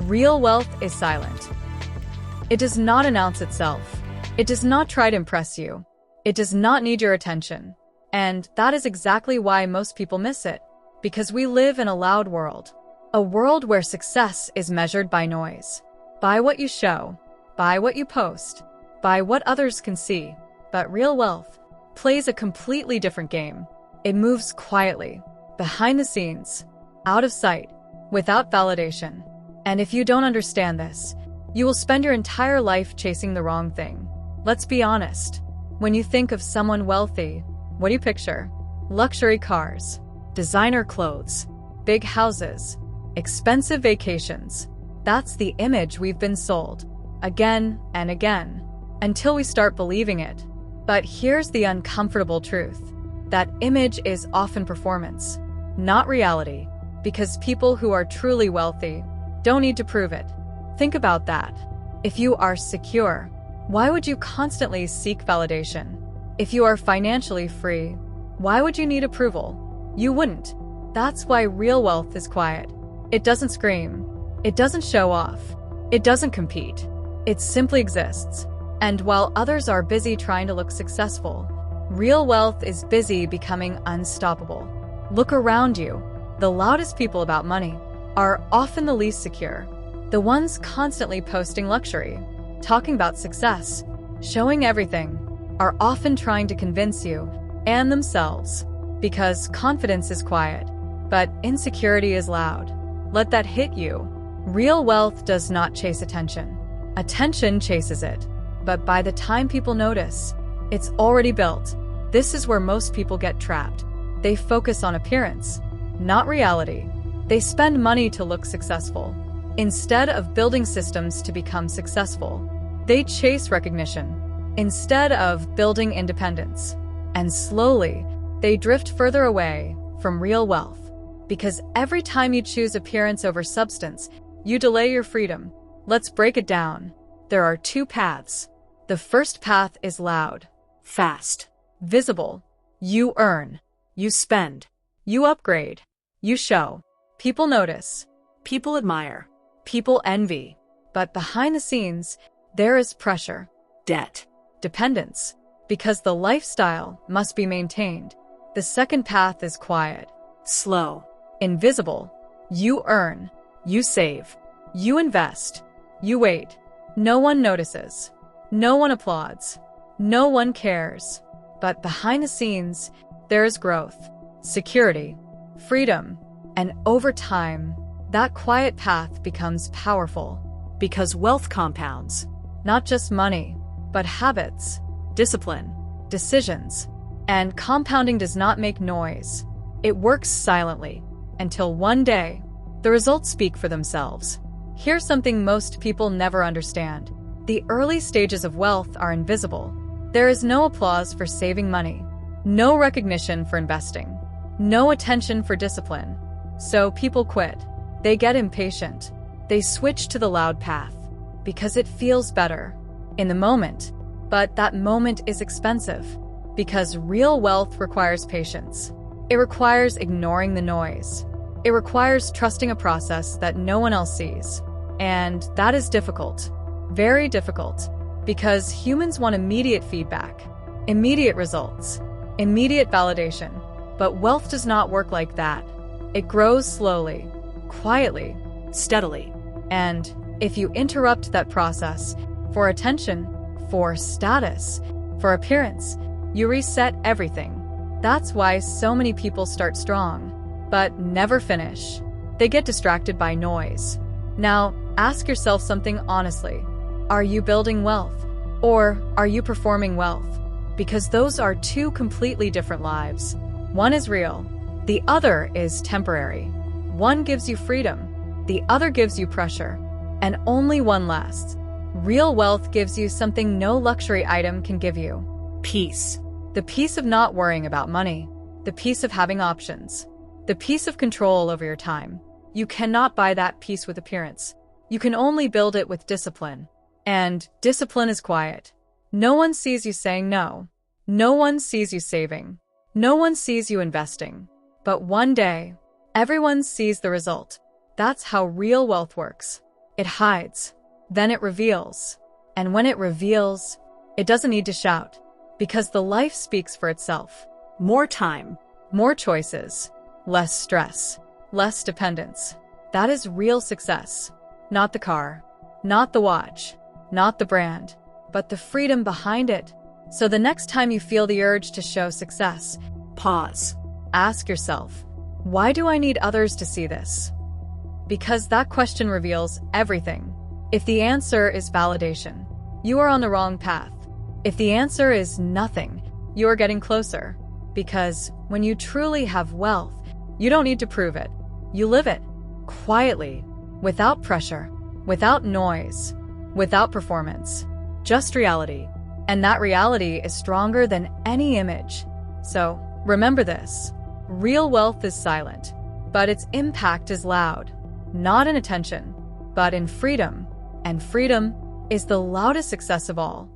Real wealth is silent. It does not announce itself. It does not try to impress you. It does not need your attention. And that is exactly why most people miss it. Because we live in a loud world. A world where success is measured by noise. By what you show. By what you post. By what others can see. But real wealth plays a completely different game. It moves quietly, behind the scenes, out of sight, without validation. And if you don't understand this, you will spend your entire life chasing the wrong thing. Let's be honest. When you think of someone wealthy, what do you picture? Luxury cars, designer clothes, big houses, expensive vacations. That's the image we've been sold, again and again, until we start believing it. But here's the uncomfortable truth. That image is often performance, not reality, because people who are truly wealthy don't need to prove it. Think about that. If you are secure, why would you constantly seek validation? If you are financially free, why would you need approval? You wouldn't. That's why real wealth is quiet. It doesn't scream. It doesn't show off. It doesn't compete. It simply exists. And while others are busy trying to look successful, real wealth is busy becoming unstoppable. Look around you. The loudest people about money are often the least secure. The ones constantly posting luxury, talking about success, showing everything, are often trying to convince you and themselves. Because confidence is quiet, but insecurity is loud. Let that hit you. Real wealth does not chase attention. Attention chases it. But by the time people notice, it's already built. This is where most people get trapped. They focus on appearance, not reality. They spend money to look successful. Instead of building systems to become successful, they chase recognition instead of building independence. And slowly, they drift further away from real wealth. Because every time you choose appearance over substance, you delay your freedom. Let's break it down. There are two paths. The first path is loud, fast, visible. You earn, you spend, you upgrade, you show. People notice, people admire, people envy. But behind the scenes, there is pressure, debt, dependence, because the lifestyle must be maintained. The second path is quiet, slow, invisible. You earn, you save, you invest, you wait. No one notices. No one applauds. No one cares. But behind the scenes, there is growth, security, freedom, and over time, that quiet path becomes powerful. Because wealth compounds. Not just money, but habits, discipline, decisions. And compounding does not make noise. It works silently, until one day, the results speak for themselves. Here's something most people never understand. The early stages of wealth are invisible. There is no applause for saving money, no recognition for investing, no attention for discipline. So people quit. They get impatient. They switch to the loud path because it feels better in the moment. But that moment is expensive because real wealth requires patience. It requires ignoring the noise. It requires trusting a process that no one else sees. And that is difficult. Very difficult, because humans want immediate feedback, immediate results, immediate validation. But wealth does not work like that. It grows slowly, quietly, steadily. And if you interrupt that process for attention, for status, for appearance, you reset everything. That's why so many people start strong, but never finish. They get distracted by noise. Now, ask yourself something honestly. Are you building wealth? Or are you performing wealth? Because those are two completely different lives. One is real. The other is temporary. One gives you freedom. The other gives you pressure. And only one lasts. Real wealth gives you something no luxury item can give you. Peace. The peace of not worrying about money. The peace of having options. The peace of control over your time. You cannot buy that peace with appearance. You can only build it with discipline. And discipline is quiet. No one sees you saying no. No one sees you saving. No one sees you investing. But one day, everyone sees the result. That's how real wealth works. It hides. Then it reveals. And when it reveals, it doesn't need to shout. Because the life speaks for itself. More time. More choices. Less stress. Less dependence. That is real success. Not the car. Not the watch. Not the brand. But the freedom behind it. So the next time you feel the urge to show success, Pause. ask yourself, why do I need others to see this? Because that question reveals everything. If the answer is validation, you are on the wrong path. If the answer is nothing, you are getting closer. Because when you truly have wealth, you don't need to prove it. You live it, quietly, without pressure, without noise, without performance. Just reality. And that reality is stronger than any image. So, remember this. Real wealth is silent, but its impact is loud. Not in attention, but in freedom. And freedom is the loudest success of all.